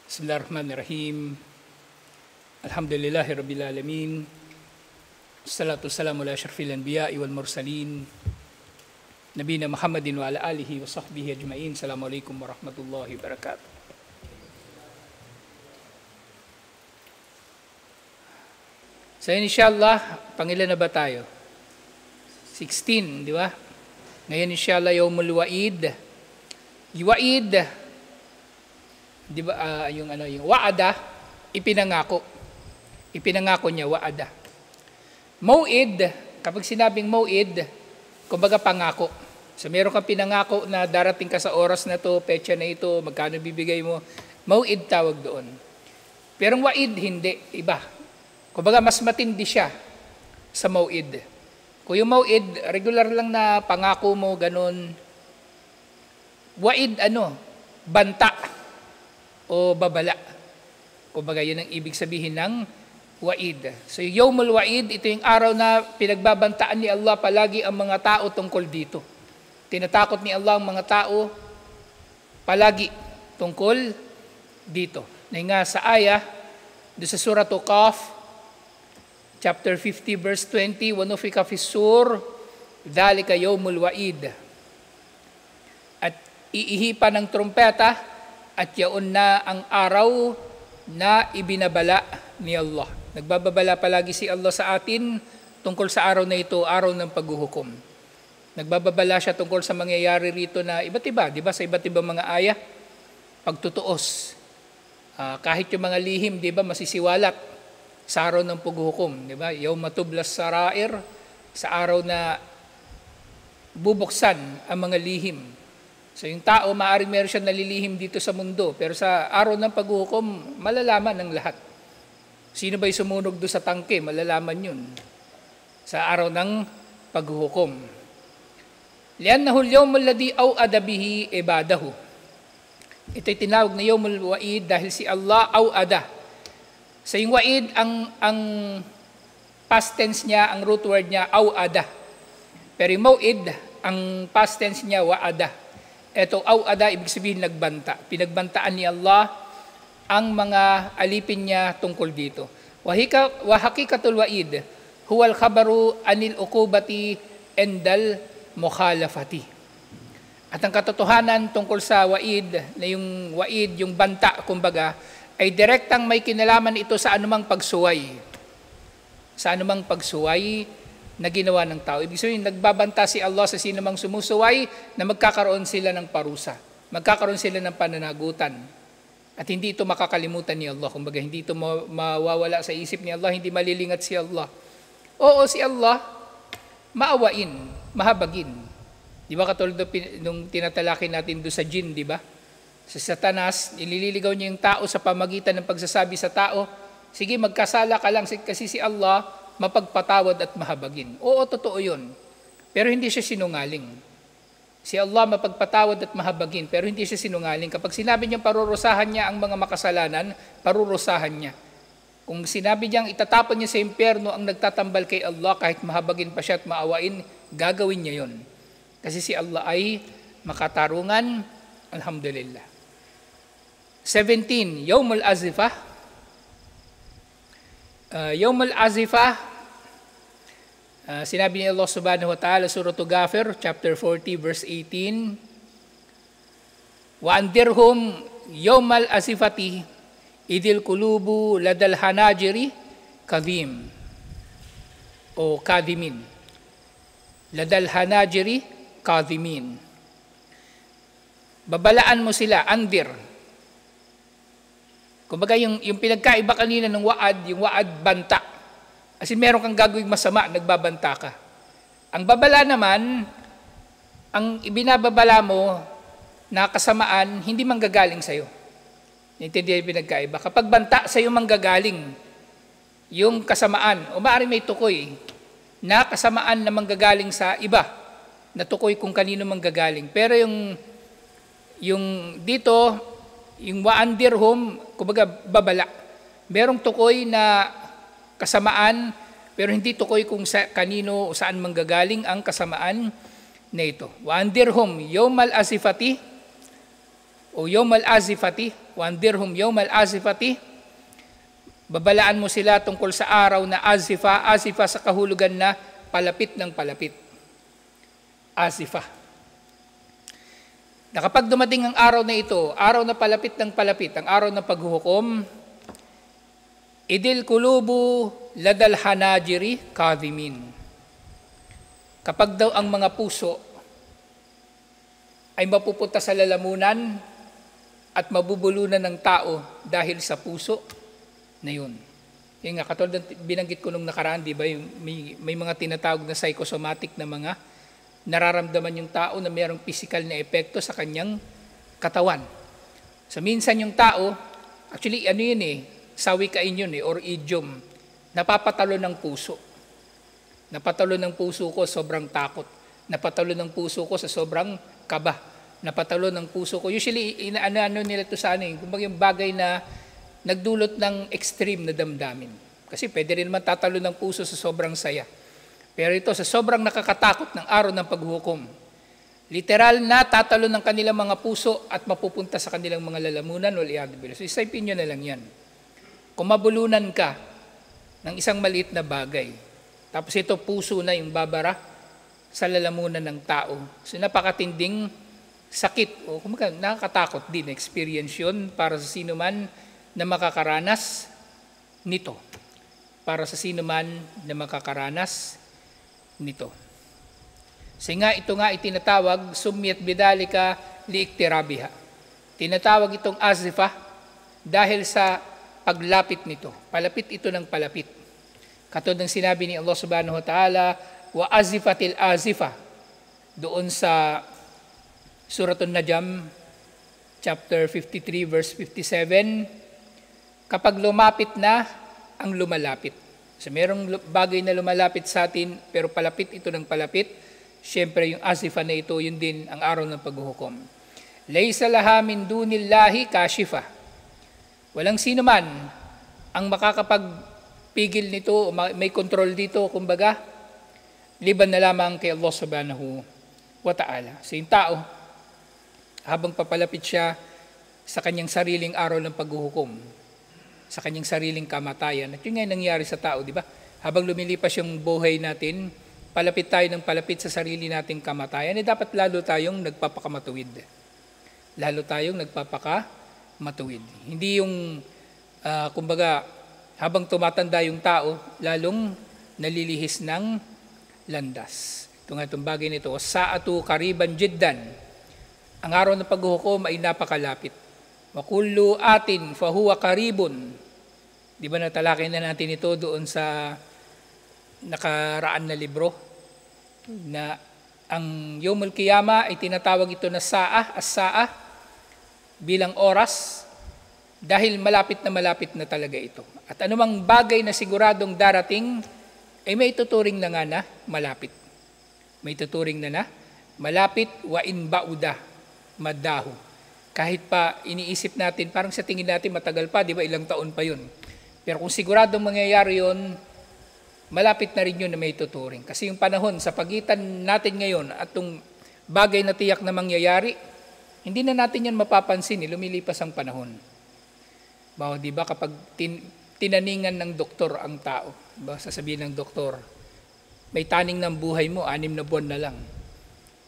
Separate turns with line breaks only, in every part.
Bismillahirrahmanirrahim. Alhamdulillahi Rabbil Alamin. Assalatu wassalamu ala asyrafil anbiya'i wal mursalin. Nabiyina Muhammadin wa ala alihi wa sahbihi ajma'in. Assalamualaikum warahmatullahi wabarakatuh. So inshallah, pangilan na ba tayo? 16, di ba? Ngayon inshallah Yawmul Wa'id. Wa'id, di ba, yung wa'ada, ipinangako. Ipinangako niya, wa'ada. Mau'id, kapag sinabing mau'id, kumbaga pangako. So meron kang pinangako na darating ka sa oras na to, petsa na ito, magkano bibigay mo. Mau'id tawag doon. Pero wa'id, hindi, iba. Kumbaga mas matindi siya sa mau'id. Kung yung mau'id, regular lang na pangako mo, ganun. Wa'id, banta o babala. Kumbaga, yun ang ibig sabihin ng wa'id. So, Yawmul Wa'id, ito yung araw na pinagbabantaan ni Allah palagi ang mga tao tungkol dito. Tinatakot ni Allah ang mga tao palagi tungkol dito. Na nga sa ayah, doon sa Surah Qaf, chapter 50, verse 20, وَنُفِخَ فِي الصُّورِ ذَلِكَ يَوْمُ الْوَعِيدِ. At iihipan ng trumpeta, at yaon na ang araw na ibinabala ni Allah. Nagbababala palagi si Allah sa atin tungkol sa araw na ito, araw ng paghuhukom. Nagbababala siya tungkol sa mangyayari rito na iba't iba, di ba? Sa iba't ibang mga ayah, pagtutuos. Kahit yung mga lihim, di ba, masisiwalat sa araw ng paghuhukom, di ba? Yawma tublas sarair, sa araw na bubuksan ang mga lihim. So yung tao, maaaring meron siya nalilihim dito sa mundo, pero sa araw ng paghuhukom, malalaman ng lahat. Sino ba'y sumunog doon sa tangke? Malalaman yun sa araw ng paghuhukom. Li'annahu al-yawmul ladhi aw'ada bihi ibadahu. Ito'y tinawag na Yawmul Wa'id dahil si Allah aw'ada. Sa yung wa'id, ang past tense niya, ang root word niya, aw'ada. Pero yung mau'id, ang past tense niya, wa'ada. Ito, aw'ada, ibig sabihin nagbanta. Pinagbantaan ni Allah ang mga alipin niya tungkol dito. Wa hakikatul wa'id, huwal khabaru anil uqubati endal mukhalafati. At ang katotohanan tungkol sa wa'id, na yung wa'id, yung banta, kumbaga, ay direktang may kinalaman ito sa anumang pagsuway. Sa anumang pagsuway na ginawa ng tao. Ibig sabihin, nagbabanta si Allah sa sinumang sumusuway na magkakaroon sila ng parusa. Magkakaroon sila ng pananagutan. At hindi ito makakalimutan ni Allah. Kumbaga, hindi ito mawawala sa isip ni Allah, hindi malilingat si Allah. Oo, si Allah, maawain, mahabagin. Di ba katulad nung tinatalaki natin doon sa jinn, di ba? Sa Satanas, nililigaw niya yung tao sa pamagitan ng pagsasabi sa tao, sige, magkasala ka lang kasi si Allah, mapagpatawad at mahabagin. Oo, totoo yun. Pero hindi siya sinungaling. Si Allah mapagpatawad at mahabagin, pero hindi siya sinungaling. Kapag sinabi niyang parurusahan niya ang mga makasalanan, parurusahan niya. Kung sinabi niyang itatapon niya sa impyerno ang nagtatambal kay Allah, kahit mahabagin pa siya at maawain, gagawin niya yun. Kasi si Allah ay makatarungan, alhamdulillah. 17, Yawmul Azifah. Yawmul Azifah, sinabi ni Allah subhanahu wa ta'ala, Surah Ghafir, chapter 40, verse 18, Wa andirhum yawmal azifati, idil kulubu ladal hanajiri, kadhim, o kadhimin. Ladal hanajiri, kadhimin. Babalaan mo sila, andir. Kumbaga yung pinagkaiba kanina ng wa'ad, yung wa'ad banta. Kasi meron kang gagawing masama, nagbabanta ka. Ang babala naman, ang ibinababala mo na kasamaan, hindi manggagaling sa'yo. Naintindihan yung pinagkaiba. Kapag banta sa'yo manggagaling, yung kasamaan, o maaaring may tukoy, na kasamaan na manggagaling sa iba, na tukoy kung kanino manggagaling. Pero yung dito, yung wa'andirhum, kumbaga babala. Merong tukoy na kasamaan, pero hindi tukoy kung kanino o saan manggagaling ang kasamaan na ito. Wa andirhum yawmal azifati o yawmal azifati, Wandirhum yawmal azifati. Babalaan mo sila tungkol sa araw na azifa. Azifa sa kahulugan na palapit ng palapit. Azifa. Na kapag dumating ang araw na ito, araw na palapit ng palapit, ang araw ng paghuhukom, idil kulubu ladal hanajiri kadhimin. Kapag daw ang mga puso ay mapupunta sa lalamunan at mabubulunan ng tao dahil sa puso na yun. Yung nga, katulad ng binanggit ko nung nakaraan, di ba, may mga tinatawag na psychosomatic na mga nararamdaman yung tao na mayroong physical na epekto sa kanyang katawan. So minsan yung tao, actually ano yun sawikain yun or idiom, napapatalo ng puso. Napatalo ng puso ko, sobrang takot. Napatalo ng puso ko sa sobrang kaba. Napatalo ng puso ko. Usually, ano nila ito sa kumbaga yung bagay na nagdulot ng extreme na damdamin. Kasi pwede rin naman tatalo ng puso sa sobrang saya. Pero ito, sa sobrang nakakatakot ng araw ng paghuhukom, literal na tatalo ng kanilang mga puso at mapupunta sa kanilang mga lalamunan o liadbil. So, isipin nyo na lang yan. Kung mabulunan ka ng isang maliit na bagay, tapos ito puso na yung babara sa lalamunan ng tao. So napakatinding sakit o kumbaga nakakatakot din experience yun para sa sino man na makakaranas nito. Para sa sino man na makakaranas nito. So nga ito nga itinatawag sumiyat bidalika liiktirabiha. Tinatawag itong azifa dahil sa paglapit nito. Palapit ito ng palapit. Katulad ng sinabi ni Allah subhanahu wa ta'ala, wa azifatil azifa. Doon sa Suratul Najm, chapter 53, verse 57, kapag lumapit na ang lumalapit. So merong bagay na lumalapit sa atin, pero palapit ito ng palapit. Siyempre yung azifa na ito, yun din ang araw ng paghuhukom. Laysa laha min dunillahi kashifa. Walang sino man ang makakapagpigil nito, may control dito, kumbaga, liban na lamang kay Allah subhanahu wa ta'ala. So yung tao, habang papalapit siya sa kanyang sariling araw ng paghuhukom, sa kanyang sariling kamatayan, at yun nga nangyari sa tao, di ba? Habang lumilipas yung buhay natin, palapit tayo ng palapit sa sarili nating kamatayan, dapat lalo tayong nagpapakamatuwid. Lalo tayong nagpapakamatuwid. Hindi yung, kumbaga, habang tumatanda yung tao, lalong nalilihis ng landas. Ito nga itong bagay nito, sa'atu kariban jiddan. Ang araw ng paghuhukom ay napakalapit. Wa kullu atin fahuwa karibun. Di ba natalakay na natin ito doon sa nakaraan na libro? Na ang Yawmul Qiyamah ay tinatawag ito na as-sa'a bilang oras dahil malapit na talaga ito. At anumang bagay na siguradong darating ay may tuturing na nga na malapit. May tuturing na malapit wa in bauda madahu. Kahit pa iniisip natin, parang sa tingin natin matagal pa, di ba ilang taon pa yun. Pero kung siguradong mangyayari yun, malapit na rin yun na may tuturing. Kasi yung panahon sa pagitan natin ngayon at yung bagay na tiyak na mangyayari, hindi na natin yan mapapansin, lumilipas ang panahon. Bawa, di ba kapag tinaningan ng doktor ang tao, diba, sasabihin ng doktor, may taning ng buhay mo, 6 na buwan na lang.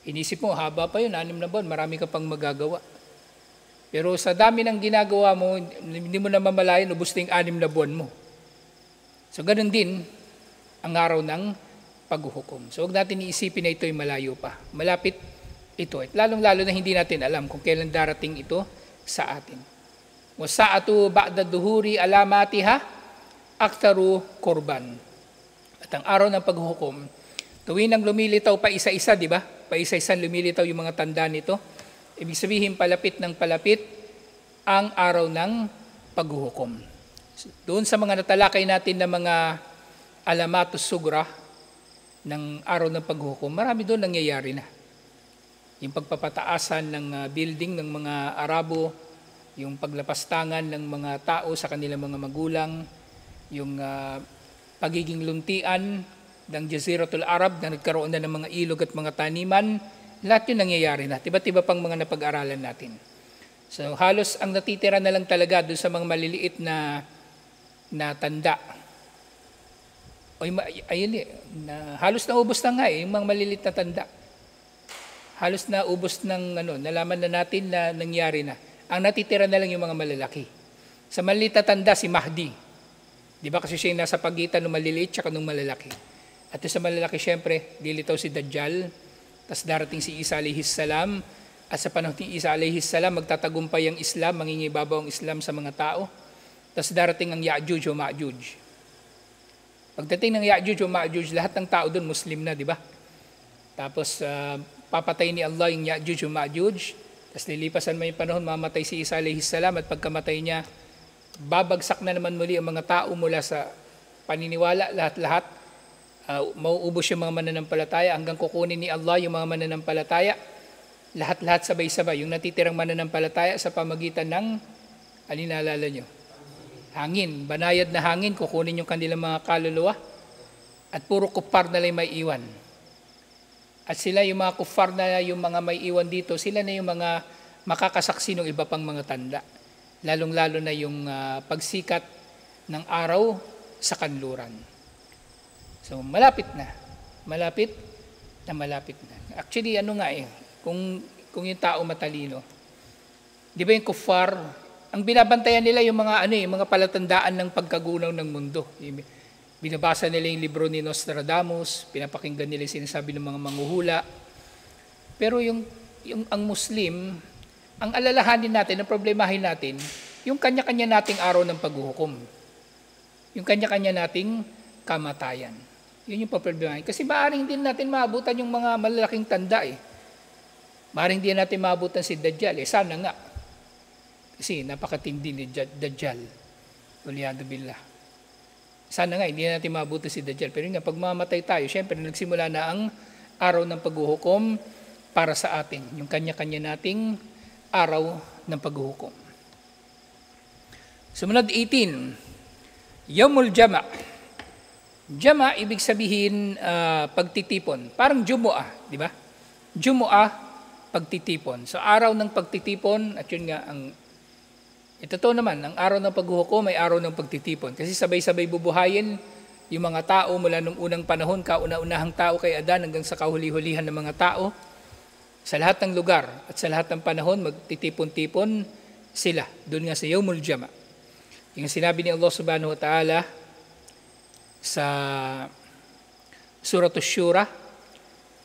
Inisip mo, haba pa yun, 6 na buwan, marami ka pang magagawa. Pero sa dami ng ginagawa mo, hindi mo na mamalayan, ubos na yung 6 na buwan mo. So ganun din ang araw ng paghuhukom. So huwag natin iisipin na ito'y malayo pa. Malapit ito. At lalong-lalo na hindi natin alam kung kailan darating ito sa atin. Wasa'atu ba'da duhuri alamatiha aktaru korban. At ang araw ng paghuhukom, tuwing nang lumilitaw pa isa-isa, di ba? Pa isa-isa lumilitaw yung mga tanda nito. Ibig sabihin, palapit ng palapit ang araw ng paghuhukom. Doon sa mga natalakay natin na mga alamatus sugra ng araw ng paghuhukom, marami doon nangyayari na. Yung pagpapataasan ng building ng mga Arabo, yung paglapastangan ng mga tao sa kanilang mga magulang, yung pagiging luntian ng Jaziratul Arab na nagkaroon na ng mga ilog at mga taniman, lahat yun nangyayari na. Iba't iba pang mga napag-aralan natin. So halos ang natitira na lang talaga doon sa mga maliliit na tanda. Ayun halos naubos na nga yung mga maliliit na tanda. Halos naubos ng nalaman na natin na nangyari na. Ang natitira na lang yung mga malalaki. Sa maliliit na tanda, si Mahdi. Di ba kasi siya yung nasa pagitan ng maliliit at ng malalaki. At sa malalaki, syempre, dilitaw si Dajjal. Tapos darating si Isa alayhis salam. At sa panahon ni Isa alayhis salam, magtatagumpay ang Islam, mangingibabaw ang Islam sa mga tao. Tapos darating ang Ya'juj o Ma'juj. Pagdating ng Ya'juj o Ma'juj, lahat ng tao doon Muslim na, di ba? Tapos papatay ni Allah yung Ya'juj o Ma'juj. Tapos lilipasan mo yung panahon, mamatay si Isa alayhis salam at pagkamatay niya, babagsak na naman muli ang mga tao mula sa paniniwala, lahat-lahat. Mauubos yung mga mananampalataya hanggang kukunin ni Allah yung mga mananampalataya. Lahat-lahat sabay-sabay. Yung natitirang mananampalataya sa pamagitan ng, alinaalala nyo? Hangin. Banayad na hangin, kukunin yung kanilang mga kaluluwa. At puro kuffar na lang may iwan. At sila yung mga kuffar na yung mga may iwan dito, sila na yung mga makakasaksi ng iba pang mga tanda. Lalong-lalo na yung pagsikat ng araw sa kanluran. So, malapit na. Malapit na. Actually, kung yung tao matalino, di ba yung kuffar, ang binabantayan nila yung mga, yung mga palatandaan ng pagkagunaw ng mundo. Binabasa nila yung libro ni Nostradamus, pinapakinggan nila yung sinasabi ng mga manghuhula. Pero ang Muslim, ang alalahanin natin, ang problemahin natin, yung kanya-kanya nating araw ng paghuhukom. Yung kanya-kanya nating kamatayan. Yun yung problemahin. Kasi maaaring din natin maabutan yung mga malalaking tanda Maaaring din natin maabutan si Dajjal. Sana nga. Kasi napakatindi ni Dajjal. Waliyadu billah. Sana nga, hindi natin maabutan si Dajjal. Pero nga, pag mamatay tayo, syempre, nagsimula na ang araw ng paghuhukom para sa atin. Yung kanya-kanya nating araw ng paghuhukom. Sumunod 18. Yawmul Jama'. Jama', ibig sabihin pagtitipon. Parang Jumu'ah, di ba? Jumu'ah, pagtitipon. So araw ng pagtitipon, at yun nga, ito naman, ang araw ng paghuhukom ay araw ng pagtitipon. Kasi sabay-sabay bubuhayin yung mga tao mula nung unang panahon, kauna-unahang tao kay Adan hanggang sa kahuli-hulihan ng mga tao. Sa lahat ng lugar at sa lahat ng panahon, magtitipon-tipon sila. Doon nga sa Yawmul Jama'. Yung sinabi ni Allah subhanahu wa ta'ala sa Surah Ash-Shura,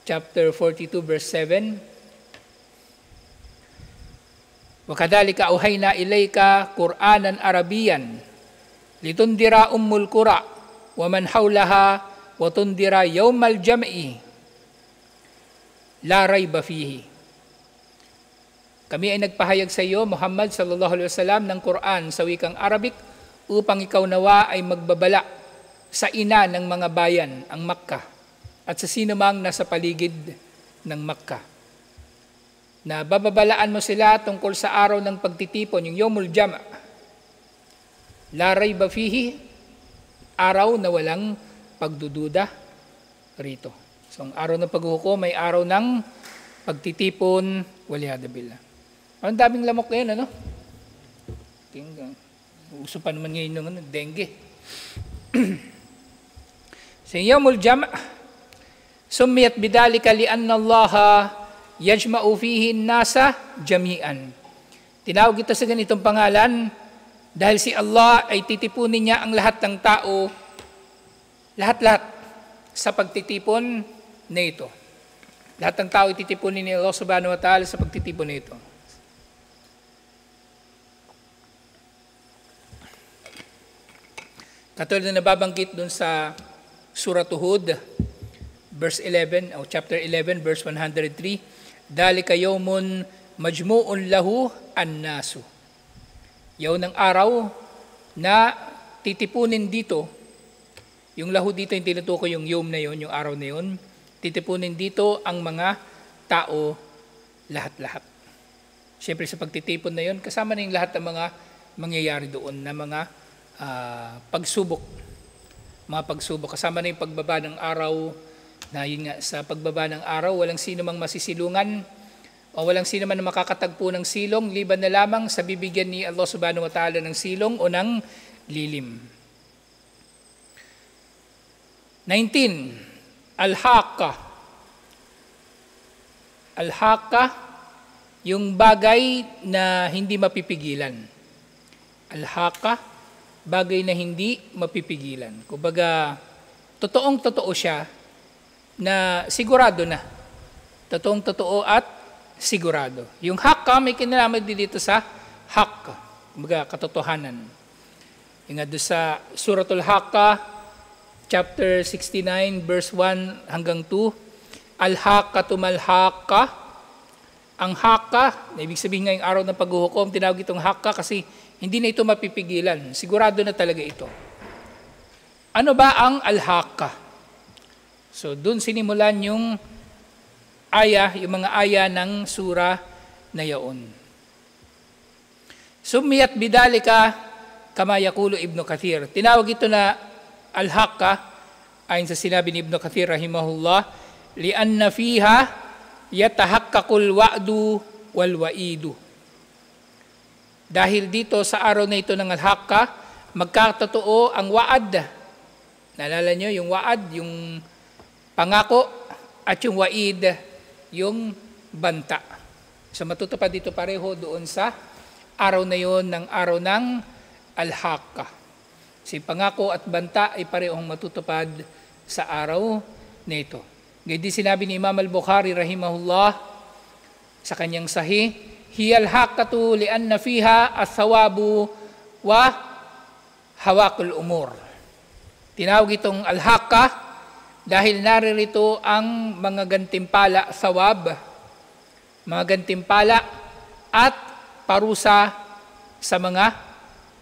chapter 42, verse 7, وَكَذَلِكَ أَوْحَيْنَا إِلَيْكَ قُرْآنًا عَرَبِيًّا لِتُنْذِرَ أُمَّ الْقُرَى وَمَنْ حَوْلَهَا وَتُنْذِرَ يَوْمَ الْجَمْعِ لَا رَيْبَ فِيهِ. Kami ay nagpahayag sa iyo, Muhammad sallallahu alaihi wasallam, ng Quran sa wikang Arabic upang ikaw nawa ay magbabala sa ina ng mga bayan, ang Makkah, at sa sinumang nasa paligid ng Makkah. Na bababalaan mo sila tungkol sa araw ng pagtitipon, yung Yawmul Jama'. La rayba fihi, araw na walang pagdududa rito. So, ang araw ng paghuhukom ay araw ng pagtitipon, waliyadu billah. Ang daming lamok ngayon, ano? Uso pa naman ngayon ng dengue. Sa Yawmul Jama', sumiyat bidalika lianna Allaha yajma'u fihi nasa jami'an. Tinawag ito sa ganitong pangalan dahil si Allah ay titipunin niya ang lahat ng tao, lahat-lahat sa pagtitipon na ito. Lahat ng tao ititipunin ni Allah subhanahu wa ta'ala sa pagtitipon na ito. Katulad na nababanggit dun sa Surah Hud, verse 11, o chapter 11, verse 103, Dalika yawmun majmu'un lahu an-nasu. Yaw ng araw na titipunin dito, yung lahu dito yung tinutukoy yung yawm na yon, yung araw na yon, titipunin dito ang mga tao lahat-lahat. Siyempre sa pagtitipon na yon, kasama na yung lahat ng mga mangyayari doon na mga pagsubok. Mga pagsubok. Kasama na yung pagbaba ng araw, na yun nga, sa pagbaba ng araw, walang sino mang masisilungan O walang sino man na makakatagpo ng silong, liban na lamang sa bibigyan ni Allah subhanahu wa ta'ala ng silong o ng lilim. 19. Al-Haqqa. Al-Haqqa, yung bagay na hindi mapipigilan. Al-Haqqa, bagay na hindi mapipigilan. Kumbaga, totoong-totoo siya na sigurado na. Totoong-totoo at sigurado. Yung haqqa, may kinalaman din dito sa haqqa. Kumbaga, katotohanan. Yung nga doon sa Suratul Haqqa, chapter 69, verse 1 hanggang 2, Al-Haqqatu mal-Haqqa. Ang haqqa, na ibig sabihin ngayong araw ng paghuhukom, tinawag itong haqqa kasi hindi na ito mapipigilan. Sigurado na talaga ito. Ano ba ang al-haqqa? So, doon sinimulan yung mga aya ng sura na yaon. Sumiyat bidalika kama yaqulu Ibn Kathir. Tinawag ito na al-haqqa, ayon sa sinabi ni Ibn Kathir rahimahullah, lianna fiha yatahaqqaqul wa'du wal wa'idu. Dahil dito sa araw na ito ng al-haqqa, magkatotoo ang wa'ad. Naalala nyo yung wa'ad, yung pangako, at yung wa'id, yung banta. So matutupad dito pareho doon sa araw na yon ng araw ng al-haqqa. Si pangako at banta ay parehong matutupad sa araw na ito. Ngayon din sinabi ni Imam al-Bukhari rahimahullah sa kanyang sahih, hiya al-haqqatu lianna fiha as-sawabu wa hawaqul umur. Tinawag itong al-haqqa dahil naririto ang mga gantimpala, sawab, mga gantimpala at parusa sa mga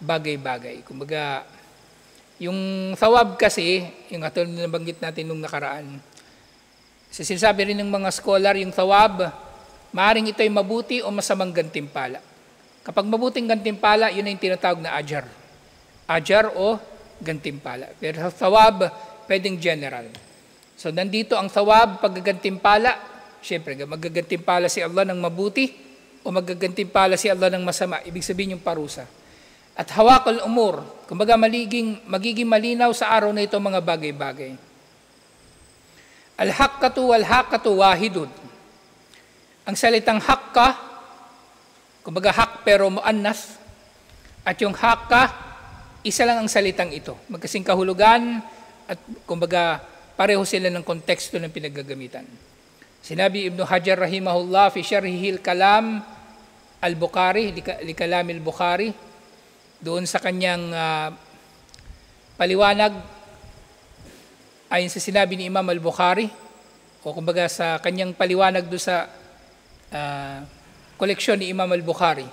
bagay-bagay. Kumbaga, yung sawab kasi, yung atol na nabanggit natin nung nakaraan, sinasabi rin ng mga scholar, yung sawab, maaaring ito ay mabuti o masamang gantimpala. Kapag mabuting gantimpala, yun ay yung tinatawag na ajar. Ajar o gantimpala. Pero sa sawab, pwedeng general. So, nandito ang thawab, paggagantimpala. Siyempre, magagantimpala si Allah ng mabuti o magagantimpala si Allah ng masama. Ibig sabihin yung parusa. At hawaqul umur, kumbaga magiging malinaw sa araw na ito mga bagay-bagay. Al-haqqatu wal-haqqatu wahidun. Ang salitang haqqa, kumbaga haq pero muannas, at yung haqqa, isa lang ang salitang ito. Magkasing kahulugan at kumbaga pareho sila ng konteksto ng pinaggagamitan. Sinabi Ibn Hajar rahimahullah fi syarhihil kalam al-Bukhari, li kalam al-Bukhari, doon sa kanyang paliwanag ayon sa sinabi ni Imam al-Bukhari, o kumbaga sa kanyang paliwanag doon sa koleksyon ni Imam al-Bukhari.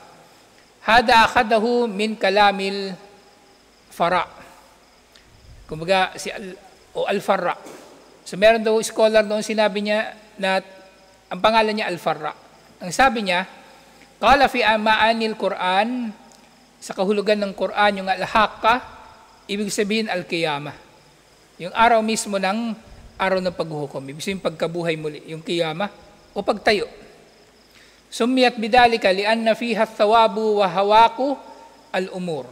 Hada akhadahu min kalamil fara. Kumbaga o al-Farra. So meron daw scholar doon sinabi niya na ang pangalan niya al-Farra. Ang sabi niya, qala fi ma'anil Quran, sa kahulugan ng Quran, yung al-haqqa, ibig sabihin al-qiyamah. Yung araw mismo ng araw ng paghuhukom. Ibig sabihin pagkabuhay muli, yung qiyamah o pagtayo. Sumiyat bidalika lianna fiha thawabu wa hawaqu al-umur.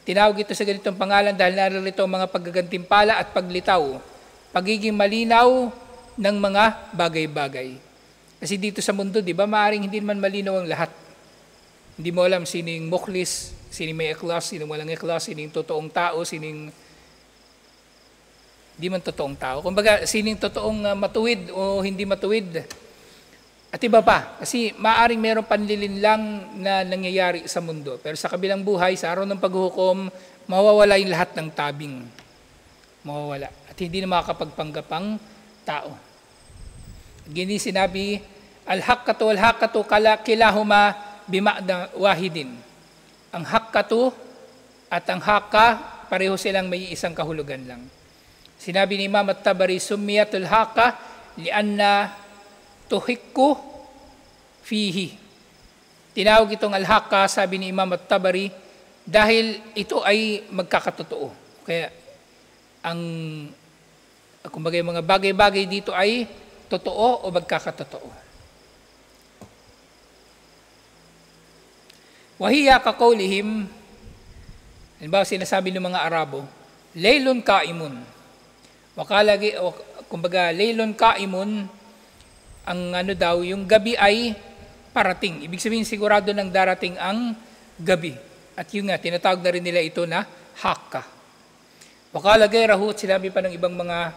Tinawag ito sa ganitong pangalan dahil naririto ang mga paggagantimpala at paglitaw, pagiging malinaw ng mga bagay-bagay. Kasi dito sa mundo, di ba, maaaring hindi man malinaw ang lahat. Hindi mo alam sino yung mukhlis, sino may ikhlas, sino walang ikhlas, sino yung totoong tao, sino yung hindi man totoong tao. Kumbaga, sino yung totoong matuwid o hindi matuwid. At iba pa, kasi maaaring mayroong panlilinlang na nangyayari sa mundo. Pero sa kabilang buhay, sa araw ng paghuhukom, mawawala yung lahat ng tabing. Mawawala. At hindi na makakapagpanggap ang tao. Gini sinabi, al-haqqatu wal-haqqatu kilahuma bima'na wahidin. Ang haqqatu at ang haqqa, pareho silang may isang kahulugan lang. Sinabi ni Imam at-Tabari, summiyatul haqqa lianna tuhikku fihi. Tinawag itong al-haqqa, sabi ni Imam at-Tabari, dahil ito ay magkakatotoo. Kaya kumbaga yung mga bagay-bagay dito ay totoo o magkakatotoo. Wahiya kaqawlihim, halimbawa sinasabi ng mga Arabo, laylun kaimun. Kumbaga, laylun kaimun, ang ano daw, yung gabi ay parating. Ibig sabihin sigurado nang darating ang gabi. At yun nga, tinatawag na rin nila ito na Hakka. Wakala gayrahu, sinabi pa ng ibang mga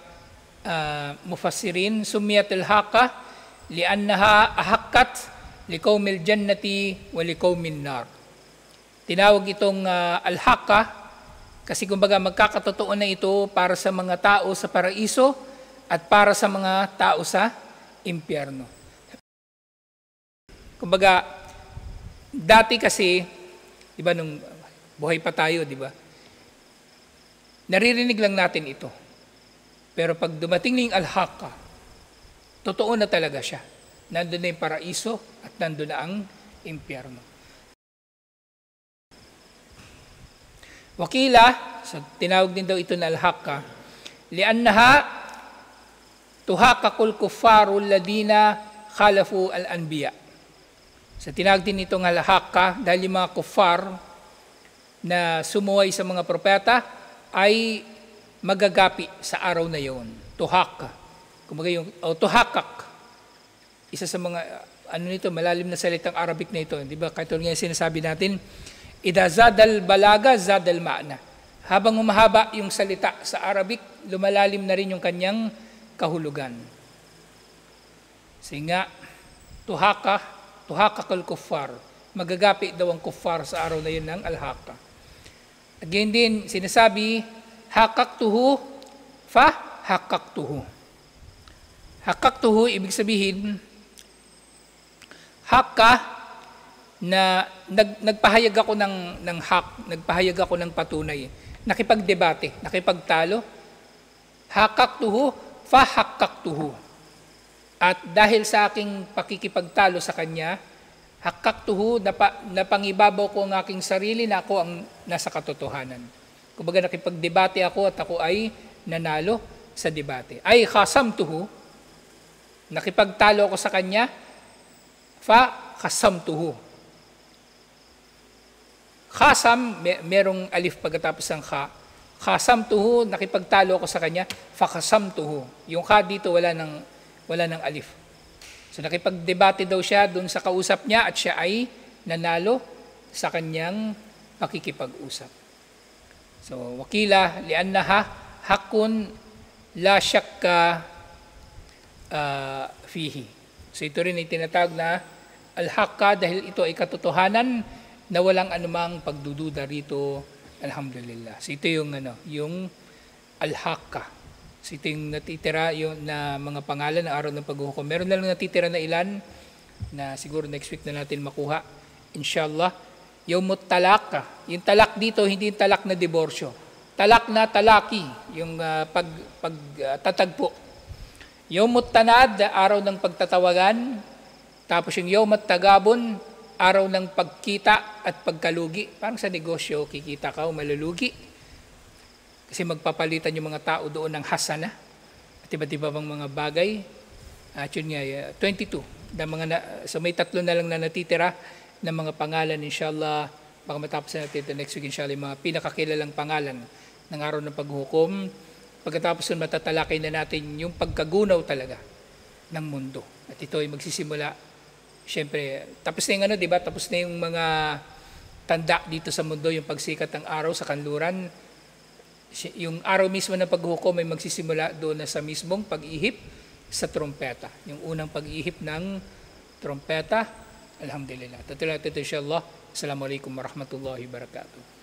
mufassirin, sumiyat al-Hakka li'annaha ahakkat liqawmil jannati wa liqawmin nar. Tinawag itong al-Hakka kasi kumbaga magkakatotoo na ito para sa mga tao sa paraiso at para sa mga tao sa impyerno. Kumbaga, dati kasi, di ba, nung buhay pa tayo, di ba, naririnig lang natin ito. Pero pag dumating na yung al-Hakka, totoo na talaga siya. Nandun na yung paraiso at nandun na ang impyerno. Wakila, so tinawag din daw ito na al-Hakka, li'annaha tuhakakul kuffarul ladina khalafu al-anbiya. So tinawag din itong al-Hakka dahil yung mga kuffar na sumuway sa mga propeta ay magagapi sa araw na yon. Tuhak. Kumbaga yung tuhakak. Isa sa mga malalim na salitang Arabic na ito, di ba? Kahit nga sinasabi natin, idha zadal balaga zadal ma'na. Habang umahaba yung salita sa Arabic, lumalalim na rin yung kanyang kahulugan. Kasi nga, tuhakakal kuffar. Magagapi daw ang kuffar sa araw na yun ng al-Hakka. At ganyan din, sinasabi, hakaktuhu, hakaktuhu. Hakaktuhu, ibig sabihin, Hakka, na nagpahayag ako ng hak, nagpahayag ako ng patunay. Nakipagdebate, nakipagtalo. Hakaktuhu, hakaktuhu. At dahil sa aking pakikipagtalo sa kanya, hakaktuhu, napangibabaw ko ang aking sarili na ako ang nasa katotohanan. Kumbaga nakipagdebate ako at ako ay nanalo sa debate. Ay khasamtuhu, nakipagtalo ako sa kanya, khasamtuhu. Khasam, merong alif pagkatapos ng kha. Khasamtuhu, nakipagtalo ako sa kanya, khasamtuhu. Yung kha dito wala ng alif. So nakipagdebate daw siya doon sa kausap niya at siya ay nanalo sa kanyang pakikipag-usap. So wakila li'annaha hakun la syakka fihi. So ito rin ay tinatawag na al-Hakka dahil ito ay katotohanan na walang anumang pagdududa rito. Alhamdulillah. So ito yung yung al-Hakka. So ito yung natitira yung na mga pangalan ng araw ng paghuhukom. Meron na lang natitira na ilan na siguro next week na natin makuha. Inshallah. Yawmut talaq. Yung talak dito, hindi yung talak na diborsyo. Talak na talaki, yung pagtatagpo. Yawmut tanad, araw ng pagtatawagan. Tapos yung yawmut tagabon, araw ng pagkita at pagkalugi. Parang sa negosyo, kikita ka o malulugi. Kasi magpapalitan yung mga tao doon ng hasana at iba't iba bang mga bagay. At yun nga, 22. So may 3 na lang na natitira ng mga pangalan, inshallah. Baka matapos na natin next week, inshallah, yung mga pinakakilalang pangalan ng araw ng paghukom. Pagkatapos nun, matatalakay na natin yung pagkagunaw talaga ng mundo. At ito ay magsisimula, siyempre, tapos na yung diba? Tapos na yung mga tanda dito sa mundo, yung pagsikat ng araw sa kanluran. Yung araw mismo ng paghukom ay magsisimula doon na sa mismong pag-ihip sa trompeta. Yung unang pag-ihip ng trompeta. Alhamdulillah. Tatuloy natin inshallah. Assalamualaikum warahmatullahi wabarakatuh.